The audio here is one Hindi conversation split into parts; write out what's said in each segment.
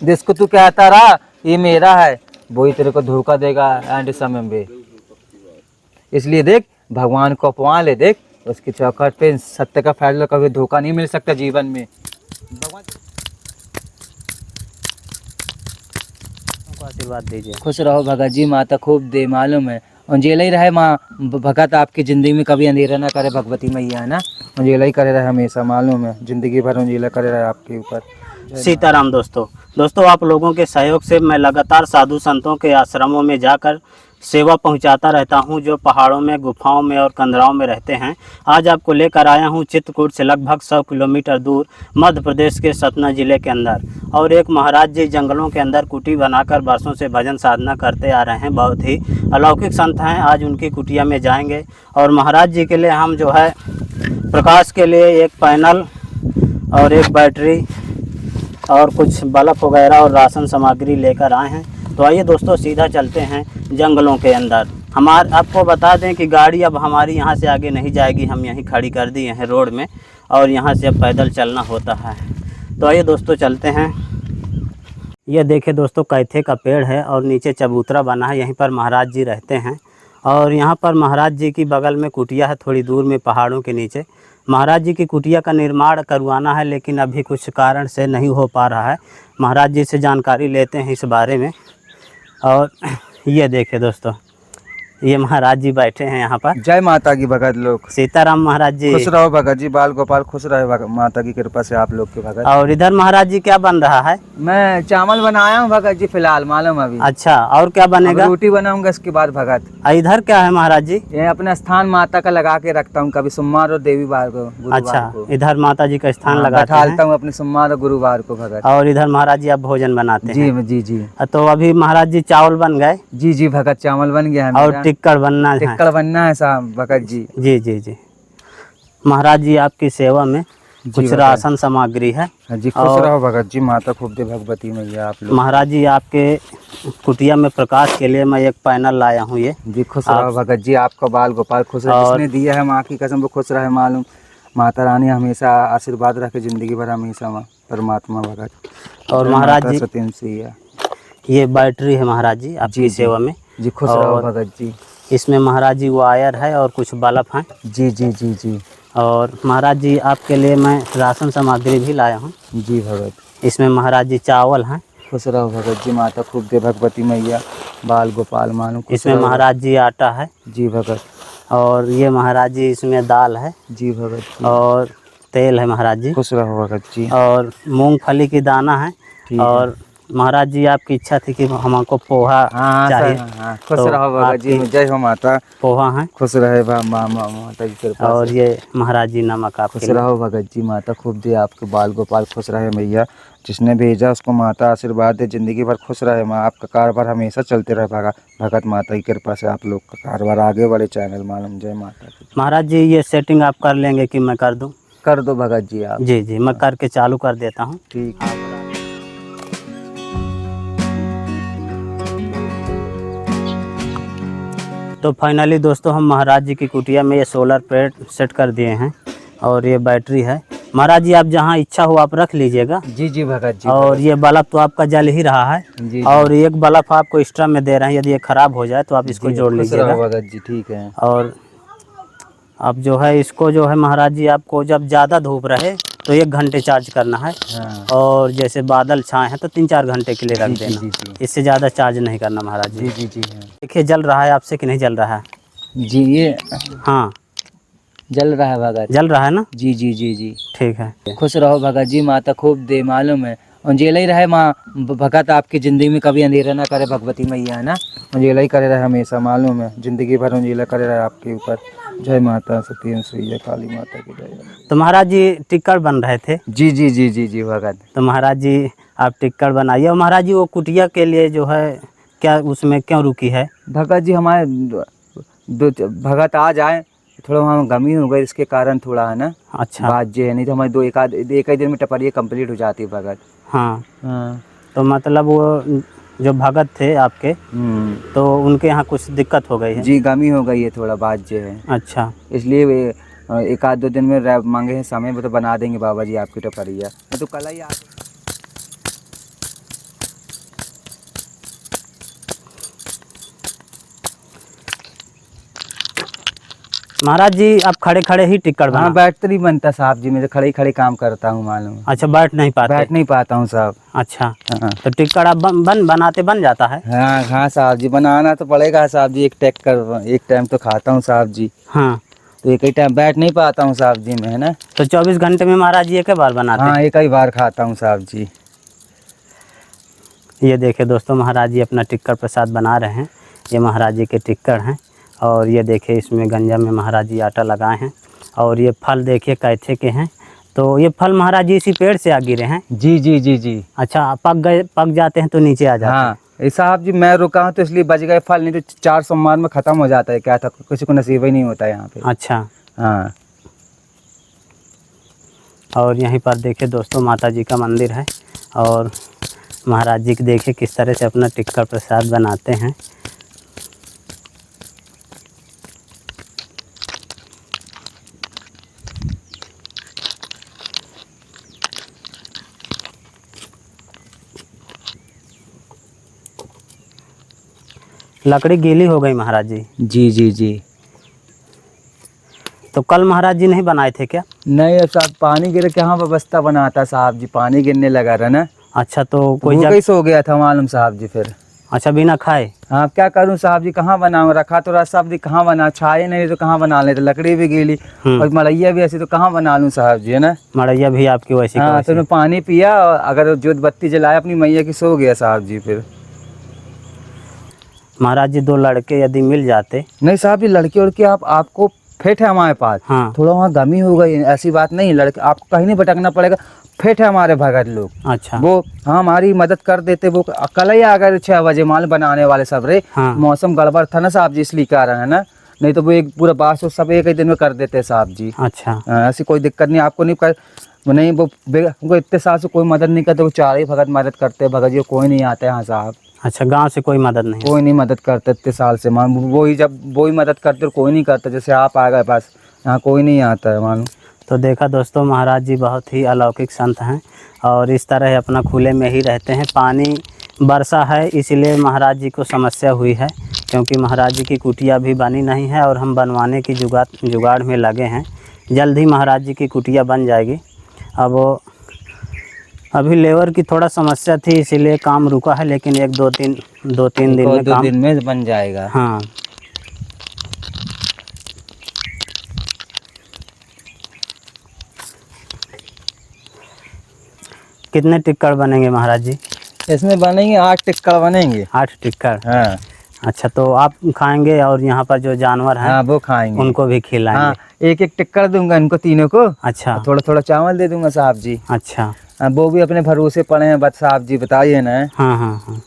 जिसको तू कहता रहा ये मेरा है, वही तेरे को धोखा देगा एंड समय में। इसलिए देख, भगवान को अपवा ले, देख उसकी चौखट पे सत्य का फैसला, कभी धोखा नहीं मिल सकता जीवन में। भगवान को आशीर्वाद दीजिए। खुश रहो भगत जी, माता खूब दे, मालूम है। उंजेला ही रहे माँ भगत, आपकी ज़िंदगी में कभी अंधेरा ना करे भगवती मैया, है ना। उंजेला ही करे रहे हमेशा, मालूम है, ज़िंदगी भर उंजेला करे रहे आपके ऊपर। सीताराम। दोस्तों आप लोगों के सहयोग से मैं लगातार साधु संतों के आश्रमों में जाकर सेवा पहुंचाता रहता हूं, जो पहाड़ों में, गुफाओं में और कंदराओं में रहते हैं। आज आपको लेकर आया हूं चित्रकूट से लगभग 100 किलोमीटर दूर मध्य प्रदेश के सतना ज़िले के अंदर। और एक महाराज जी जंगलों के अंदर कुटी बनाकर वर्षों से भजन साधना करते आ रहे हैं। बहुत ही अलौकिक संत हैं। आज उनकी कुटिया में जाएंगे और महाराज जी के लिए हम जो है प्रकाश के लिए एक पैनल और एक बैटरी और कुछ बल्ब वगैरह और राशन सामग्री लेकर आए हैं। तो आइए दोस्तों सीधा चलते हैं जंगलों के अंदर। आपको बता दें कि गाड़ी अब हमारी यहाँ से आगे नहीं जाएगी, हम यहीं खड़ी कर दिए हैं रोड में, और यहाँ से अब पैदल चलना होता है। तो आइए दोस्तों चलते हैं। ये देखिए दोस्तों, कैथे का पेड़ है और नीचे चबूतरा बना है, यहीं पर महाराज जी रहते हैं। और यहाँ पर महाराज जी की बगल में कुटिया है, थोड़ी दूर में पहाड़ों के नीचे। महाराज जी की कुटिया का निर्माण करवाना है, लेकिन अभी कुछ कारण से नहीं हो पा रहा है। महाराज जी से जानकारी लेते हैं इस बारे में। और ये देखिए दोस्तों, ये महाराज जी बैठे हैं यहाँ पर। जय माता की भगत लोग। सीताराम महाराज जी। खुश रहो भगत जी, बाल गोपाल खुश रहे, माता की कृपा से आप लोग के भगत। और इधर महाराज जी क्या बन रहा है? मैं चावल बनाया हूँ भगत जी फिलहाल, मालूम अभी। अच्छा, और क्या बनेगा? रोटी बनाऊंगा इसके बाद भगत। इधर क्या है महाराज जी? ये अपना स्थान माता का लगा के रखता हूँ, कभी सोमवार और देवीवार को, गुरुवार अच्छा को। इधर माता जी का स्थान लगाते बैठालता हूँ अपने सोमवार और गुरुवार को भगत। और इधर महाराज जी अब भोजन बनाते हैं। जी जी। तो अभी महाराज जी चावल बन गए? जी जी भगत, चावल बन गया है। और टिक्कड़ बनना है? टिक्कड़ बनना है साहब भगत जी। जी जी जी। महाराज जी आपकी सेवा में कुछ राशन सामग्री है। जी खुश रहो भगत जी, माता खूब दे भगवती मैया आप लोग। महाराज जी आपके कुटिया में प्रकाश के लिए मैं एक पैनल लाया हूँ ये। जी खुश रहो भगत जी, आपका बाल गोपाल खुश रहे, जिसने दिया है माँ की कसम वो खुश रहे, मालूम। माता रानी हमेशा आशीर्वाद रखे जिंदगी भर, हमेशा माँ परमात्मा भगत। और महाराज जी सत्यम सिंह, ये बैटरी है महाराज जी आपकी सेवा में। जी खुश रहो भगत जी। इसमें महाराज जी वायर है और कुछ बल्ब हैं। जी जी जी जी। और महाराज जी आपके लिए मैं राशन सामग्री भी लाया हूँ। जी भगत। इसमें महाराज जी चावल हैं। खुश रहो भगत जी, माता खूब दे भगवती मैया, बाल गोपाल मानो। इसमें महाराज जी आटा है। जी भगत। और ये महाराज जी इसमें दाल है। जी भगत। और तेल है महाराज जी। खुश रहो भगत जी। और मूंगफली की दाना है। और महाराज जी आपकी इच्छा थी कि हमको पोहा चाहिए। खुश रहो भगत जी, जय हो माता। पोहा है। खुश रहे माता की कृपा। और ये महाराज जी नमक आपके। खुश रहो भगत जी, माता खूब दे आपके बाल गोपाल खुश रहे मैया, जिसने भेजा उसको माता आशीर्वाद दे, जिंदगी भर खुश रहे माँ। आपका कारोबार हमेशा चलते रहे भगत, माता की कृपा से आप लोग का कारोबार आगे बढ़े, चैनल मालूम। जय माता की। महाराज जी ये सेटिंग आप कर लेंगे कि मैं कर दूं? कर दो भगत जी आप। जी जी, मैं करके चालू कर देता हूँ। ठीक है। तो फाइनली दोस्तों हम महाराज जी की कुटिया में ये सोलर प्लेट सेट कर दिए हैं और ये बैटरी है। महाराज जी आप जहाँ इच्छा हो आप रख लीजिएगा। जी जी भगत जी। और ये बल्ब तो आपका जल ही रहा है। जी। और एक बल्ब आपको एक्स्ट्रा में दे रहे हैं, यदि ये खराब हो जाए तो आप इसको जोड़ लीजिएगा भगत जी। ठीक है। और अब जो है इसको जो है महाराज जी आपको जब ज़्यादा धूप रहे तो 1 घंटे चार्ज करना है। और जैसे बादल छाए हैं तो 3-4 घंटे के लिए रख देना। इससे ज़्यादा चार्ज नहीं करना महाराज जी। जी जी। देखिए जल रहा है आपसे कि नहीं जल रहा है? जी ये हाँ जल रहा है भगत। जल रहा है ना? जी जी जी जी। ठीक है। खुश रहो भगत जी, माता खूब दे, मालूम है। उंजेला ही रहे माँ भगत, आपकी ज़िंदगी में कभी अंधेरा ना करे भगवती मैया, है ना। उंजेला ही करे रहे हमेशा, मालूम है, ज़िंदगी भर उंजेला करे रहे आपके ऊपर। जय माता सत्यम सिंह, काली माता की जय। तो महाराज जी टिक्कड़ बन रहे थे? जी जी जी जी जी भगत। तो महाराज जी आप टिक्कड़ बनाइए। और महाराज जी वो कुटिया के लिए जो है क्या उसमें क्यों रुकी है? भगत जी हमारे दो भगत आ जाए, थोड़ा वहाँ गमी हो गई, इसके कारण थोड़ा, है ना। अच्छा बात जे है, नहीं तो हमारी 1 दिन में टपरिया कंप्लीट हो जाती है भगत। हाँ। हाँ। तो मतलब वो जो भगत थे आपके, तो उनके यहाँ कुछ दिक्कत हो गई है? जी गमी हो गई है थोड़ा, बात जे है। अच्छा, इसलिए वे 1-2 दिन में मांगे हैं समय, वो तो बना देंगे बाबा जी आपकी टपरिया। तो कल ही आ महाराज जी आप खड़े खड़े ही टिक्कड़ हाँ बना। बैठते नहीं बनता साहब जी, मैं तो खड़े खड़े काम करता हूँ मालूम है। अच्छा बैठ नहीं पाते। बैठ नहीं पाता हूँ साहब। अच्छा हाँ तो टिक्कड़ आप बनाते बन जाता है। हाँ हाँ साहब जी, बनाना तो पड़ेगा साहब जी, एक टाइम तो खाता हूँ साहब जी, हाँ तो एक ही टाइम बैठ नहीं पाता हूँ साहब जी मैं, है ना। तो 24 घंटे में महाराज जी एक ही बार बनाते हाँ हैं। एक ही बार खाता हूँ साहब जी। ये देखिए दोस्तों महाराज जी अपना टिक्कड़ प्रसाद बना रहे हैं। ये महाराज जी के टिक्कड़ हैं और ये देखिए इसमें गंजा में महाराज जी आटा लगाए हैं और ये फल देखिए कैथे के हैं। तो ये फल महाराज जी इसी पेड़ से आ गिरे हैं। जी जी जी जी। अच्छा पक जाते हैं तो नीचे आ जाते हैं। हाँ ये साहब जी मैं रुका हूँ तो इसलिए बच गए फल, नहीं तो 4 सोमवार में ख़त्म हो जाता है, क्या था किसी को नसीब ही नहीं होता है यहाँ पे। अच्छा हाँ और यहीं पर देखिए दोस्तों माता जी का मंदिर है और महाराज जी के देखिए किस तरह से अपना टिक्कड़ प्रसाद बनाते हैं। लकड़ी गीली हो गई महाराज जी। जी जी जी। तो कल महाराज जी नहीं बनाए थे क्या। नहीं अब साहब पानी गिर के, हाँ व्यवस्था बनाता साहब जी, पानी गिरने लगा रहा ना, अच्छा तो कोई भूख जग। ही सो गया था मालूम साहब जी फिर। अच्छा बिना खाए। हाँ अब क्या करूँ साहब जी, कहाँ बनाऊँ, रखा तो रहा साहब जी, कहाँ बना, छाए नहीं तो कहाँ बना लेते, लकड़ी भी गीली और मलैया भी ऐसी, तो कहाँ बना लूँ साहब जी, है ना। मड़ैया भी आपकी वैसी हाँ तो मैं पानी पिया और अगर जोत बत्ती जलाया अपनी मैया की, सो गया साहब जी फिर। महाराज जी 2 लड़के यदि मिल जाते। नहीं साहब जी लड़की उड़की आपको फिट है हमारे पास। हाँ थोड़ा वहाँ गमी हो गई, ऐसी बात नहीं, लड़के आपको कहीं नहीं भटकना पड़ेगा, फिट है हमारे भगत लोग। अच्छा वो हाँ हमारी मदद कर देते, वो कल ही अगर 6 बजे माल बनाने वाले सब रे। हाँ मौसम गड़बड़ था ना साहब जी, इसलिए कारण है ना, नहीं तो वो एक पूरा बात तो सब एक ही दिन में कर देते साहब जी। अच्छा ऐसी कोई दिक्कत नहीं, आपको नहीं कर नहीं, वो इतने साल से कोई मदद नहीं करते, वो 4 ही भगत मदद करते, भगत जी कोई नहीं आता है हाँ साहब, अच्छा गांव से कोई मदद नहीं। कोई नहीं मदद करते इतने साल से मान, वो ही मदद करते और कोई नहीं करता, जैसे आप आ गए पास, यहाँ कोई नहीं आता है मानो। तो देखा दोस्तों महाराज जी बहुत ही अलौकिक संत हैं और इस तरह अपना खुले में ही रहते हैं। पानी बरसा है इसलिए महाराज जी को समस्या हुई है, क्योंकि महाराज जी की कुटिया भी बनी नहीं है और हम बनवाने की जुगाड़ में लगे हैं। जल्द ही महाराज जी की कुटिया बन जाएगी। अब अभी लेबर की थोड़ा समस्या थी इसीलिए काम रुका है, लेकिन 2-3 दिन में 2 काम। दिन में बन जाएगा। हाँ कितने टिक्कड़ बनेंगे महाराज जी। इसमें बनेंगे 8 टिक्कड़ बनेंगे। 8 टिक्कड़। हाँ अच्छा तो आप खाएंगे और यहाँ पर जो जानवर हैं हाँ वो खाएंगे, उनको भी खिलाएंगे। हाँ एक एक टिक्कड़ दूंगा इनको तीनों को, अच्छा थोड़ा थोड़ा चावल दे दूंगा साहब जी। अच्छा हाँ वो भी अपने भरोसे पड़े हैं बस साहब जी, बताइए ना। हाँ हाँ हाँ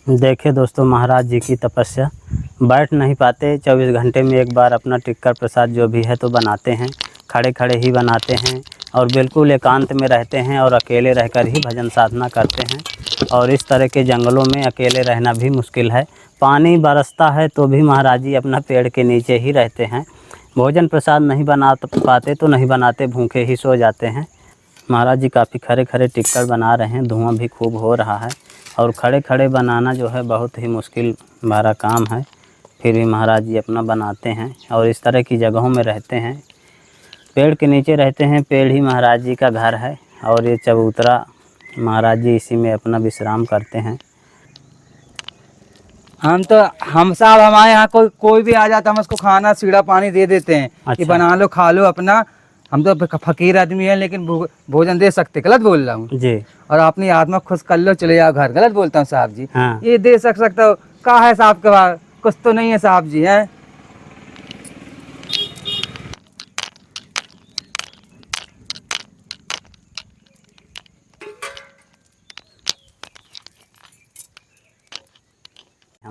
देखिए दोस्तों महाराज जी की तपस्या, बैठ नहीं पाते, 24 घंटे में एक बार अपना टिक्कड़ प्रसाद जो भी है तो बनाते हैं, खड़े खड़े ही बनाते हैं और बिल्कुल एकांत में रहते हैं और अकेले रहकर ही भजन साधना करते हैं। और इस तरह के जंगलों में अकेले रहना भी मुश्किल है। पानी बरसता है तो भी महाराज जी अपना पेड़ के नीचे ही रहते हैं। भोजन प्रसाद नहीं बना पाते तो नहीं बनाते, भूखे ही सो जाते हैं। महाराज जी काफ़ी खड़े खड़े टिक्कड़ बना रहे हैं, धुआं भी खूब हो रहा है और खड़े खड़े बनाना जो है बहुत ही मुश्किल भरा काम है, फिर भी महाराज जी अपना बनाते हैं और इस तरह की जगहों में रहते हैं, पेड़ के नीचे रहते हैं। पेड़ ही महाराज जी का घर है और ये चबूतरा महाराज जी इसी में अपना विश्राम करते हैं। हम साहब हमारे यहाँ कोई भी आ जाता, हम उसको खाना सीढ़ा पानी दे देते हैं कि अच्छा। बना लो खा लो अपना। हम तो फकीर आदमी हैं लेकिन भोजन दे सकते, गलत बोल रहा हूँ जी। और अपनी आत्मा खुश कर लो, चले जाओ घर, गलत बोलता हूँ साहब जी। हाँ ये दे सकता हो, कहा है साहब के पास कुछ तो नहीं है साहब जी हैं।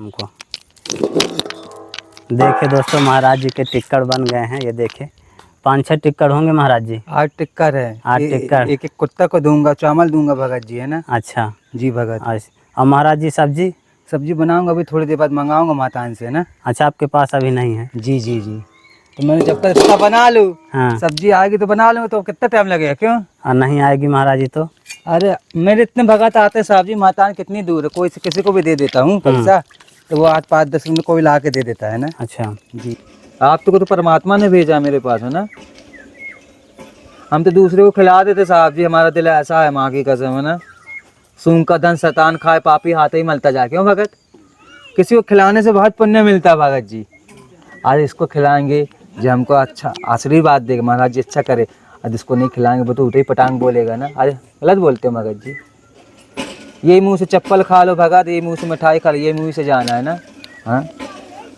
हमको। देखिए दोस्तों, महाराज जी के टिक्कर बन गए हैं। ये देखिए 5-6 टिक्कर होंगे महाराज जी। 8 टिक्कर है। 8 टिक्कर। एक एक कुत्ता को दूंगा, चावल दूंगा भगत जी, है ना। अच्छा जी भगत। अच्छा। और महाराज जी सब्जी? सब्जी बनाऊंगा, अभी थोड़ी देर बाद मंगाऊंगा मातान से, है ना। अच्छा, आपके पास अभी नहीं है? जी जी जी। तो मैंने जब तक इसका बना लूँ, हाँ। सब्जी आएगी तो बना लूँ, तो कितना टाइम लगेगा क्यों। और नहीं आएगी महाराज जी तो? अरे मेरे इतने भगत आते हैं साहब जी, मातान कितनी दूर है, कोई किसी को भी दे देता हूँ पैसा, तो वो 8-5-10 मिनट कोई ला के दे देता है ना। अच्छा जी। आप तो परमात्मा ने भेजा मेरे पास, है ना। हम तो दूसरे को खिला देते साहब जी, हमारा दिल ऐसा है, माँ की कसम, है ना। सूंग का धन शैतान खाए, पापी हाथ ही मलता जा। क्यों भगत, किसी को खिलाने से बहुत पुण्य मिलता है भगत जी। आज इसको खिलाएंगे जो हमको अच्छा आशीर्वाद देगा, महाराज जी अच्छा करे। आज इसको नहीं खिलाएंगे वो तो उठे ही पटांग बोलेगा ना। अरे गलत बोलते हो भगत जी। ये मुंह से चप्पल खा लो भगत, ये मुंह से मिठाई खा लो, ये मुंह से जाना है ना। हाँ,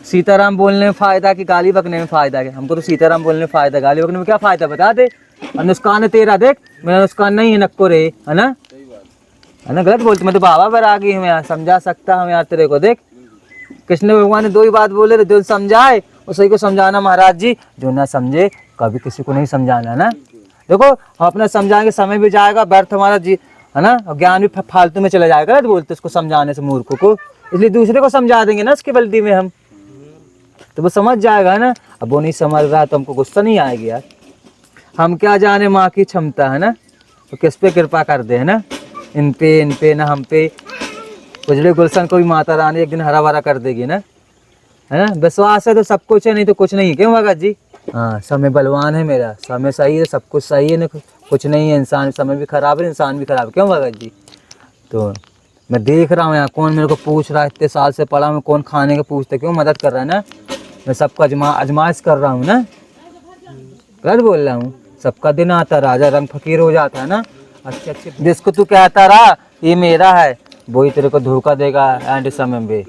सीताराम बोलने में फ़ायदा कि गाली बकने में फ़ायदा है? हमको तो सीताराम बोलने में फ़ायदा, गाली बकने में क्या फ़ायदा बता दे। और नुकसान है तेरा, देख मेरा नुकसान नहीं है, नक्को रे, है ना। है ना, गलत बोलते। मैं तो बाबा बैरागी हूँ यार, समझा सकता हूँ यार तेरे को। देख कृष्ण भगवान ने 2 ही बात बोले थे, जो समझाए उसी को समझाना महाराज जी, जो ना समझे कभी किसी को नहीं समझाना ना। देखो हम अपना समझाएंगे, समय भी जाएगा व्यर्थ हमारा जी, है ना, और ज्ञान भी फालतू में चला जाएगा। गलत बोलते उसको समझाने से मूर्ख को, इसलिए दूसरे को समझा देंगे ना उसकी बल्दी में हम, तो वो समझ जाएगा, है ना। अब वो नहीं समझ रहा है तो हमको गुस्सा नहीं आएगी यार। हम क्या जाने माँ की क्षमता, है ना, तो किस पे कृपा कर दे, है ना, इन पे ना हम पे। उजड़े गुलशन को भी माता रानी एक दिन हरा भरा कर देगी ना, है ना। विश्वास है तो सब कुछ है, नहीं तो कुछ नहीं है। क्यों भगत जी। हाँ, समय बलवान है मेरा, समय सही है, सब कुछ सही है, ना कुछ नहीं है। इंसान समय भी खराब है, इंसान भी खराब है। क्यों भगत जी। तो मैं देख रहा हूँ यहाँ कौन मेरे को पूछ रहा है, इतने साल से पढ़ा हूँ, कौन खाने का पूछते, क्यों मदद कर रहा है ना। मैं सबका आजमाइश कर रहा हूँ ना, गलत बोल रहा हूँ। सबका दिन आता, राजा रंग फकीर हो जाता है ना। अच्छे जिसको तू कहता रहा ये मेरा है, वही तेरे को धोखा देगा एंड समय में।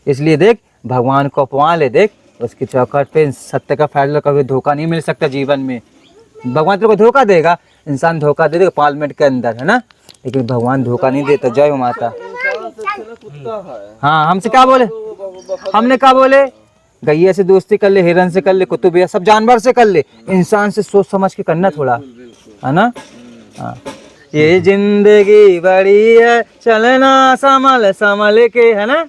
इसलिए देख भगवान को अपवा ले, देख उसकी चौखट पे सत्य का फैसला, कभी धोखा नहीं मिल सकता जीवन में। भगवान तेरे को धोखा देगा, इंसान धोखा दे देगा 5 मिनट के अंदर, है ना, लेकिन भगवान धोखा नहीं देता। जय हो माता। हाँ, हमसे क्या बोले, हमने क्या बोले, गैया से दोस्ती कर ले, हिरन से कर ले, कुत्ते भी, सब जानवर से कर ले, इंसान से सोच समझ के करना थोड़ा, है ना। हाँ, ये जिंदगी बड़ी है, चलना संभल संभल के, है ना,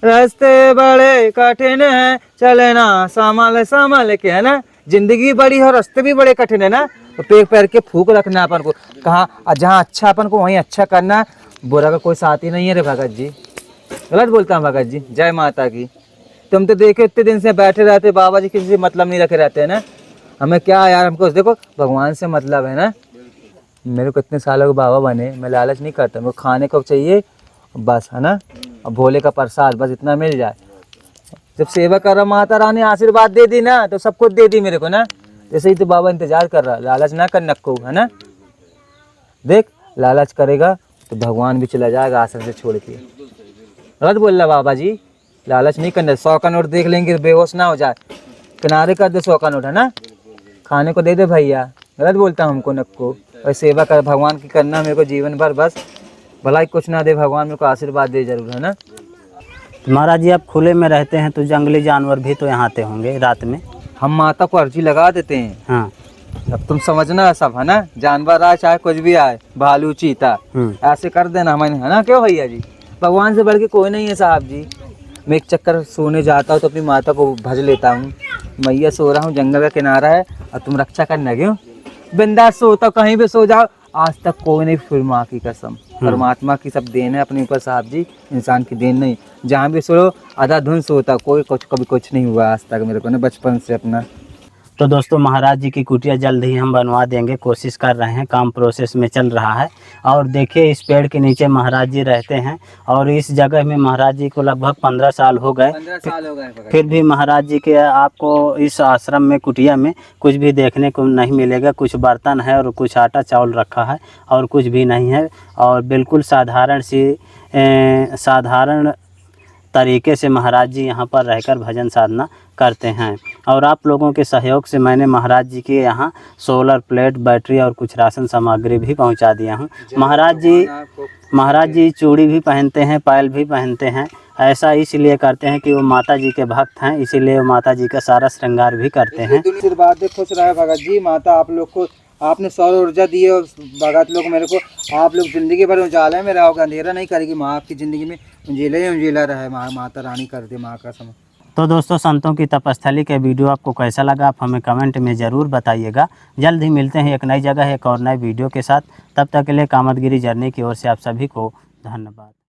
रास्ते बड़े कठिन है, चलना संभल संभल के, है ना। जिंदगी बड़ी है, रास्ते भी बड़े कठिन है ना, तो पैर पैर के फूक रखना अपन को। कहाँ जहाँ अच्छा अपन को वहीं अच्छा करना, बुरा का कोई साथी नहीं है रे भगत जी। गलत बोलता हूँ भगत जी। जय माता की। तुम तो देखे इतने दिन से बैठे रहते, बाबा जी किसी से मतलब नहीं रखे रहते हैं ना। हमें क्या यार, हमको देखो भगवान से मतलब है ना। मेरे को इतने सालों के बाबा बने, मैं लालच नहीं करता, मेरे को खाने को चाहिए बस, है ना, और भोले का प्रसाद बस इतना मिल जाए। जब सेवा कर रहा, माता रानी आशीर्वाद दे दी ना, तो सब कुछ दे दी मेरे को ना। जैसे ही तो बाबा इंतजार कर रहा, लालच ना कर नक्को, है ना। देख लालच करेगा तो भगवान भी चला जाएगा आश्रम से छोड़ के। गलत बोल रहा बाबा जी, लालच नहीं करना। 100 का नोट देख लेंगे बेहोश ना हो जाए, किनारे कर दे 100 का नोट, है ना, खाने को दे दे भैया। गलत बोलता हूँ हमको नक्को। और सेवा कर भगवान की करना मेरे को जीवन भर, बस भलाई कुछ ना दे, भगवान मेरे को आशीर्वाद दे जरूर, है ना। महाराज जी आप खुले में रहते हैं तो जंगली जानवर भी तो यहाँ आते होंगे रात में? हम माता को अर्जी लगा देते हैं। हाँ, अब तुम समझना सब, है ना, जानवर आए चाहे कुछ भी आए, भालू चीता, ऐसे कर देना हमें, है ना। क्यों भैया जी, भगवान से बढ़ के कोई नहीं है साहब जी। मैं एक चक्कर सोने जाता हूँ तो अपनी माता को भज लेता हूँ, मैया सो रहा हूँ, जंगल का किनारा है और तुम रक्षा करना। क्यों बिंदास सोता, कहीं भी सो जाओ, आज तक कोई नहीं फिर, माँ की कसम। परमात्मा की सब देन है अपने ऊपर साहब जी, इंसान की देन नहीं। जहाँ भी सो आधा धुन सोता, कोई कुछ कभी कुछ नहीं हुआ आज तक मेरे को ना, बचपन से अपना। तो दोस्तों महाराज जी की कुटिया जल्द ही हम बनवा देंगे, कोशिश कर रहे हैं, काम प्रोसेस में चल रहा है। और देखिए इस पेड़ के नीचे महाराज जी रहते हैं, और इस जगह में महाराज जी को लगभग 15 साल हो गए। 15 साल हो गए। फिर भी महाराज जी के आपको इस आश्रम में, कुटिया में कुछ भी देखने को नहीं मिलेगा। कुछ बर्तन है और कुछ आटा चावल रखा है, और कुछ भी नहीं है। और बिल्कुल साधारण तरीके से महाराज जी यहाँ पर रहकर भजन साधना करते हैं। और आप लोगों के सहयोग से मैंने महाराज जी के यहाँ सोलर प्लेट, बैटरी और कुछ राशन सामग्री भी पहुँचा दिया हूँ। महाराज जी चूड़ी भी पहनते हैं, पायल भी पहनते हैं, ऐसा इसलिए करते हैं कि वो माता जी के भक्त हैं, इसीलिए वो माता जी का सारा श्रृंगार भी करते हैं। आशीर्वाद दे, खुश रहे भगत जी। माता आप लोग को, आपने सौर ऊर्जा दी है और भगत लोग मेरे को, आप लोग जिंदगी भर उजाले में रहोगे, अंधेरा नहीं करेगी माँ। आपकी ज़िंदगी में उंजेला ही उंजेला रहे, माता रानी कर दे माँ का समय। तो दोस्तों, संतों की तपस्थली के वीडियो आपको कैसा लगा, आप हमें कमेंट में ज़रूर बताइएगा। जल्द ही मिलते हैं एक नई जगह एक और नए वीडियो के साथ। तब तक के लिए कामतगिरी जर्नी की ओर से आप सभी को धन्यवाद।